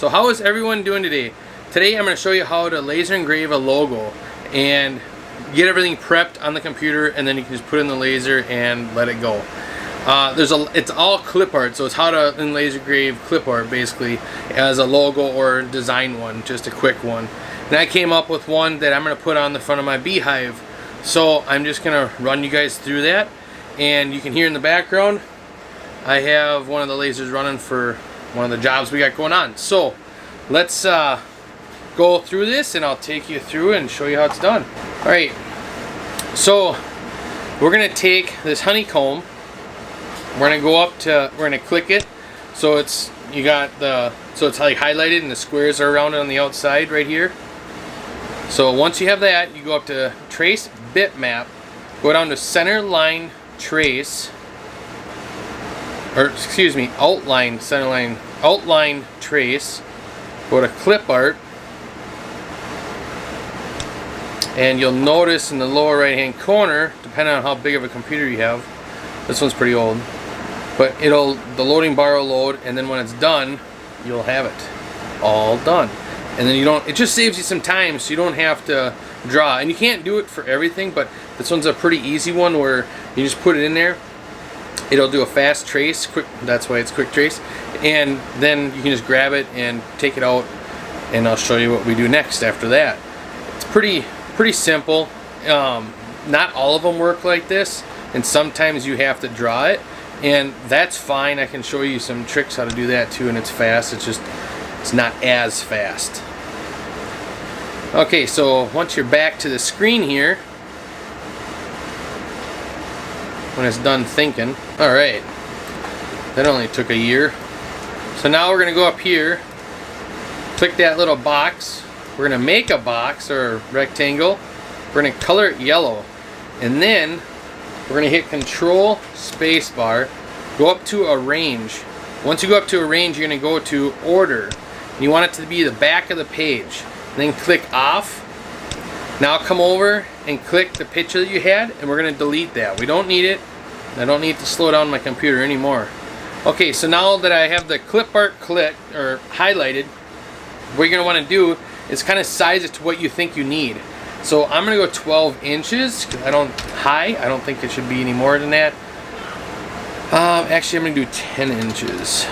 So how is everyone doing today? Today I'm going to show you how to laser engrave a logo and get everything prepped on the computer, and then you can just put in the laser and let it go. It's all clip art, so it's how to laser engrave clip art basically as a logo or design one, just a quick one. And I came up with one that I'm going to put on the front of my beehive. So I'm just going to run you guys through that, and you can hear in the background I have one of the lasers running for one of the jobs we got going on. So let's go through this and I'll take you through and show you how it's done. Alright, so we're going to take this honeycomb, we're going to go up to, we're going to click it so it's, you got the, so it's like highlighted and the squares are around it on the outside right here. So once you have that, you go up to trace bitmap, go down to center line trace, or excuse me, outline, center line, outline trace, go to clip art, and you'll notice in the lower right hand corner, depending on how big of a computer you have, this one's pretty old, but the loading bar will load, and then when it's done, you'll have it all done. And then it just saves you some time, so you don't have to draw. And you can't do it for everything, but this one's a pretty easy one where you just put it in there. It'll do a fast trace, quick, that's why it's quick trace. And then you can just grab it and take it out, and I'll show you what we do next after that. It's pretty simple. Not all of them work like this, and sometimes you have to draw it, and that's fine. I can show you some tricks how to do that too, and it's fast. It's not as fast. Okay, so once you're back to the screen here, when it's done thinking, alright, that only took a year. So now we're going to go up here, click that little box, we're going to make a box or a rectangle, we're going to color it yellow, and then we're going to hit Control Spacebar, go up to Arrange. Once you go up to Arrange, you're going to go to Order, and you want it to be the back of the page. And then click Off. Now come over and click the picture that you had, and we're going to delete that. We don't need it. I don't need to slow down my computer anymore. Okay, so now that I have the clip art clicked or highlighted, what you're going to want to do is kind of size it to what you think you need. So I'm going to go 12 inches because I don't think it should be any more than that. Actually, I'm going to do 10 inches.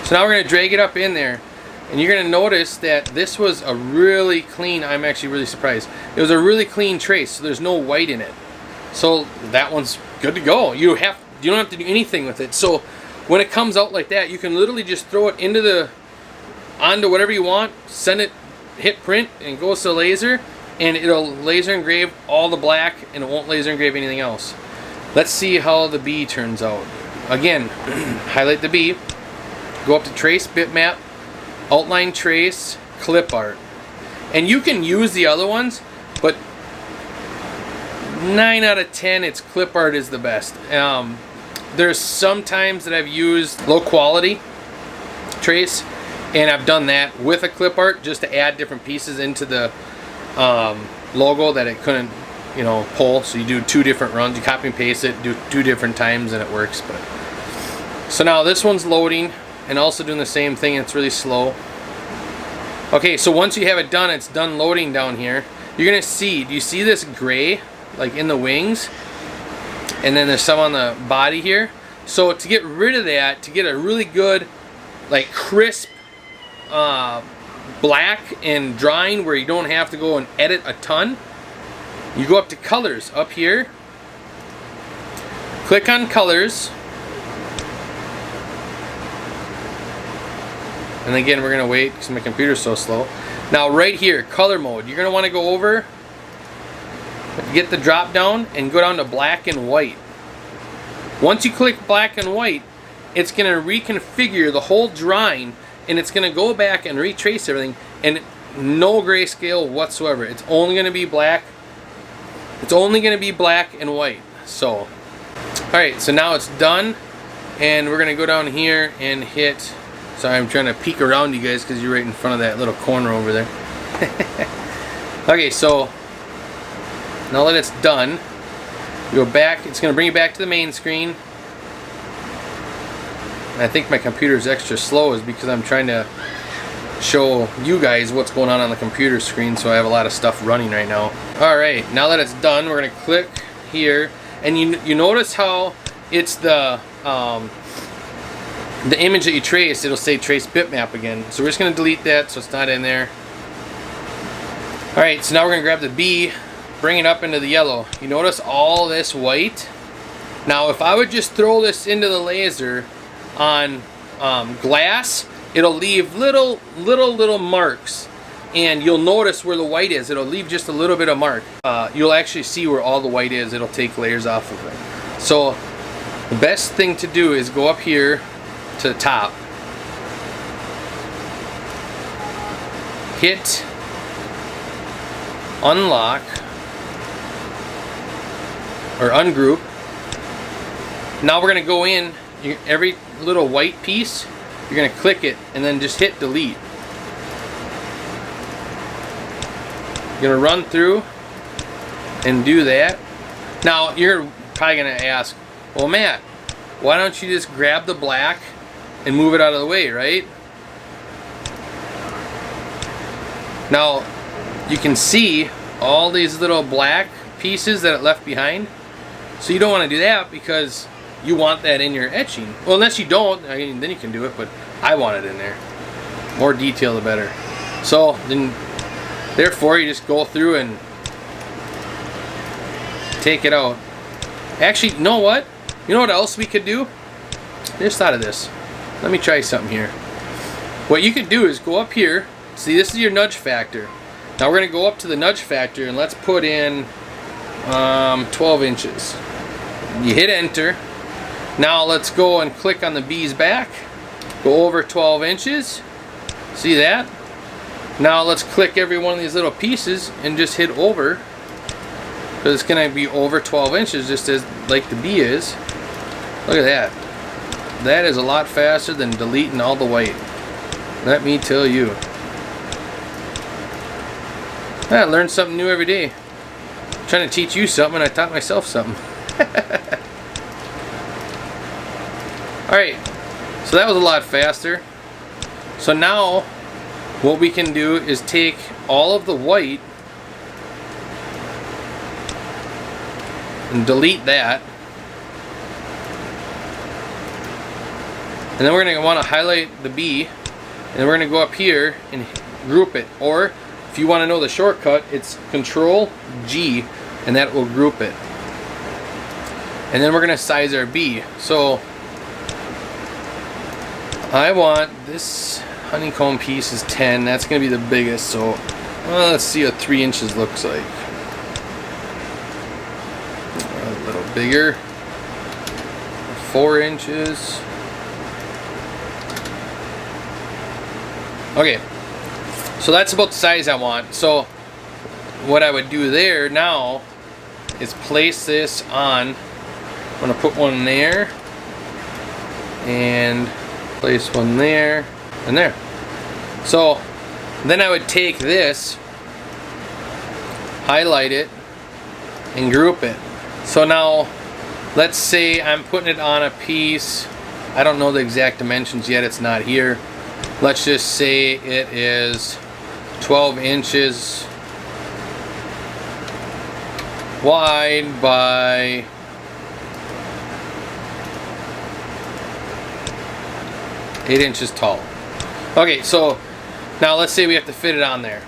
So now we're going to drag it up in there. And you're going to notice that this was a really clean, I'm actually really surprised. It was a really clean trace, so there's no white in it. So that one's good to go. You don't have to do anything with it. So when it comes out like that, you can literally just throw it onto whatever you want, send it, hit print, and it goes to the laser, and it'll laser engrave all the black, and it won't laser engrave anything else. Let's see how the bee turns out. Again, highlight the bee, go up to trace bitmap, outline trace, clip art, and you can use the other ones, but 9 out of 10 it's clip art is the best. There's some times that I've used low quality trace, and I've done that with a clip art just to add different pieces into the logo that it couldn't pull. So you do 2 different runs, you copy and paste it, do 2 different times, and it works. But so now this one's loading and also doing the same thing. It's really slow. Okay, so once you have it done, it's done loading down here. You're gonna see, do you see this gray like in the wings, and then there's some on the body here? So to get rid of that, to get a really good like crisp black and drawing where you don't have to go and edit a ton, you go up to colors up here, click on colors. And again, we're going to wait because my computer's so slow. Now right here, color mode, you're going to want to go over, get the drop down, and go down to black and white. Once you click black and white, it's going to reconfigure the whole drawing, and it's going to go back and retrace everything, and no grayscale whatsoever. It's only going to be black. It's only going to be black and white. So, alright, so now it's done, and we're going to go down here and hit. Sorry, I'm trying to peek around you guys because you're right in front of that little corner over there. Okay, so now that it's done, you go back. It's going to bring you back to the main screen. and I think my computer is extra slow is because I'm trying to show you guys what's going on the computer screen, so I have a lot of stuff running right now. Alright, now that it's done, we're going to click here, and you notice how it's the image that you traced, it'll say trace bitmap again. So we're just going to delete that so it's not in there. Alright, so now we're going to grab the B, bring it up into the yellow. You notice all this white? Now if I would just throw this into the laser on glass, it'll leave little marks, and you'll notice where the white is. It'll leave just a little bit of mark. You'll actually see where all the white is. It'll take layers off of it. So the best thing to do is go up here to the top, hit unlock or ungroup. Now we're going to go in, every little white piece, you're going to click it and then just hit delete. You're going to run through and do that. Now you're probably going to ask, well Matt, why don't you just grab the black and move it out of the way, right? Now you can see all these little black pieces that it left behind. So you don't want to do that because you want that in your etching. Well, unless you don't, I mean, then you can do it, but I want it in there. More detail the better. So then, therefore, you just go through and take it out. Actually, you know what? You know what else we could do? I just thought of this. Let me try something here. What you could do is go up here. See, this is your nudge factor. Now we're going to go up to the nudge factor and let's put in 12 inches. You hit enter. Now let's go and click on the B's back. Go over 12 inches. See that? Now let's click every one of these little pieces and just hit over. Because it's going to be over 12 inches just as like the B is. Look at that. That is a lot faster than deleting all the white. Let me tell you. I learn something new every day. I'm trying to teach you something and I taught myself something. Alright, so that was a lot faster. So now what we can do is take all of the white and delete that. And then we're going to want to highlight the B, and we're going to go up here and group it. Or if you want to know the shortcut, it's Control G, and that will group it. And then we're going to size our B. So I want this honeycomb piece is 10. That's going to be the biggest. So let's see what 3 inches looks like. A little bigger. 4 inches. Okay, so that's about the size I want. So what I would do there now is place this on. I'm going to put one there and place one there and there. So then I would take this, highlight it, and group it. So now let's say I'm putting it on a piece. I don't know the exact dimensions yet, it's not here. Let's just say it is 12 inches wide by 8 inches tall. Okay, so now let's say we have to fit it on there.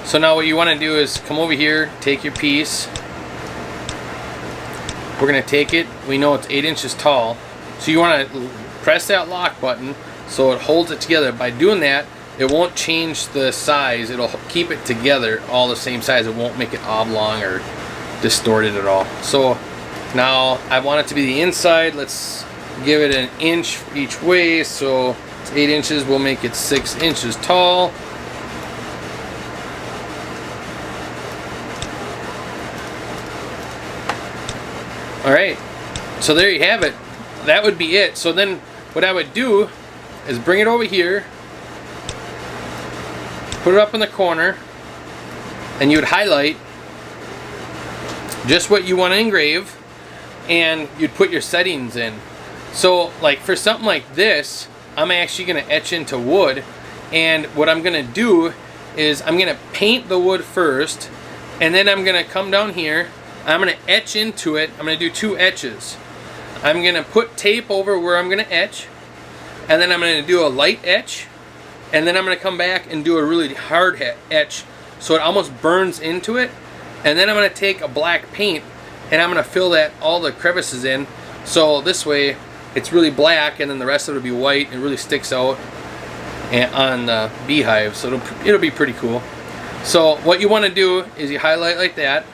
So now what you want to do is come over here, take your piece. We're going to take it. We know it's 8 inches tall. So you want to press that lock button so it holds it together. By doing that, it won't change the size. It'll keep it together all the same size. It won't make it oblong or distorted at all. So now I want it to be the inside. Let's give it an inch each way. So it's 8 inches. We'll make it 6 inches tall. Alright, so there you have it. That would be it. So then what I would do is bring it over here, put it up in the corner, and you would highlight just what you want to engrave, and you'd put your settings in. So like for something like this, I'm actually going to etch into wood, and what I'm going to do is I'm going to paint the wood first, and then I'm going to come down here, I'm going to etch into it. I'm going to do 2 etches. I'm going to put tape over where I'm going to etch, and then I'm going to do a light etch, and then I'm going to come back and do a really hard etch so it almost burns into it, and then I'm going to take a black paint and I'm going to fill all the crevices in, so this way it's really black, and then the rest of it will be white. It really sticks out on the beehive, so it'll be pretty cool. So what you want to do is you highlight like that,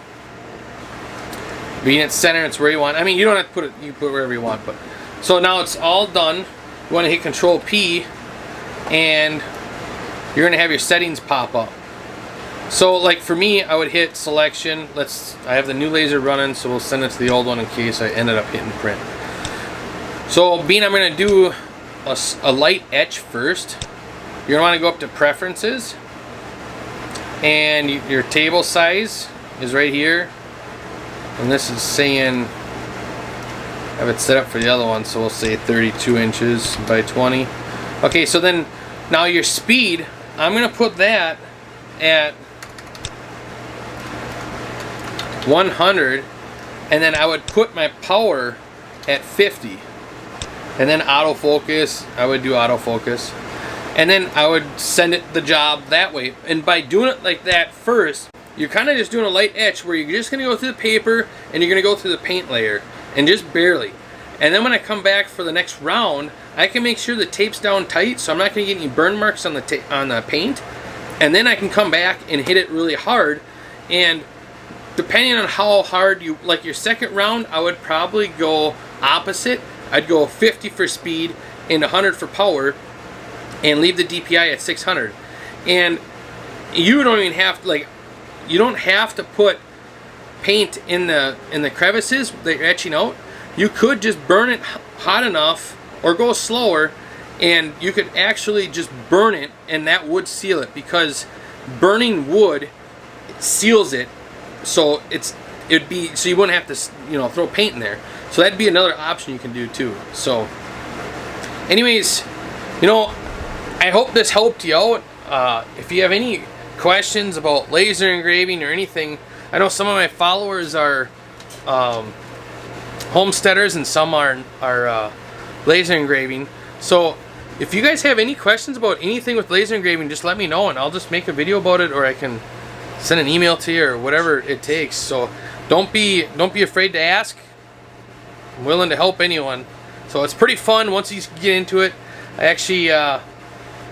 being at center, it's where you want. I mean, you don't have to put it, you put it wherever you want, but so now it's all done. You want to hit Control P, and you're going to have your settings pop up. So like for me, I would hit selection. I have the new laser running, so we'll send it to the old one in case I ended up hitting print. So being I'm going to do a light etch first, you're going to want to go up to preferences, and your table size is right here, and this is saying, I have it set up for the other one, so we'll say 32 inches by 20. Okay, so then now your speed, I'm going to put that at 100, and then I would put my power at 50, and then autofocus, I would do autofocus, and then I would send it the job that way. And by doing it like that first, you're kind of just doing a light etch where you're just going to go through the paper and you're going to go through the paint layer, and just barely. And then when I come back for the next round, I can make sure the tape's down tight, so I'm not going to get any burn marks on the paint. And then I can come back and hit it really hard. And depending on how hard you like your second round, I would probably go opposite. I'd go 50 for speed and 100 for power, and leave the DPI at 600. And you don't even have to, you don't have to put paint in the crevices that you're etching out. You could just burn it hot enough or go slower, and you could actually just burn it, and that would seal it, because burning wood seals it, so it'd be, so you wouldn't have to throw paint in there. So that'd be another option you can do too. So anyways, I hope this helped you out. If you have any questions about laser engraving or anything, I know some of my followers are homesteaders and some are laser engraving. So if you guys have any questions about anything with laser engraving, just let me know, and I'll just make a video about it, or I can send an email to you, or whatever it takes. So don't be afraid to ask. I'm willing to help anyone. So it's pretty fun once you get into it. I actually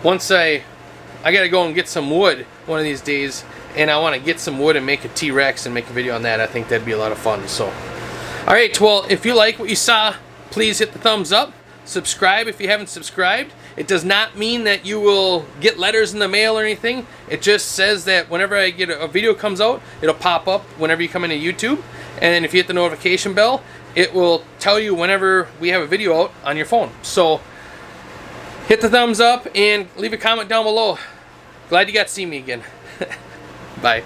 once I gotta go and get some wood one of these days, and I want to get some wood and make a T-Rex and make a video on that. I think that'd be a lot of fun. So alright, well, if you like what you saw, please hit the thumbs up. Subscribe if you haven't subscribed. It does not mean that you will get letters in the mail or anything. It just says that whenever I get a video comes out, it'll pop up whenever you come into YouTube. And then if you hit the notification bell, it will tell you whenever we have a video out on your phone. So hit the thumbs up and leave a comment down below. Glad you got to see me again. Bye.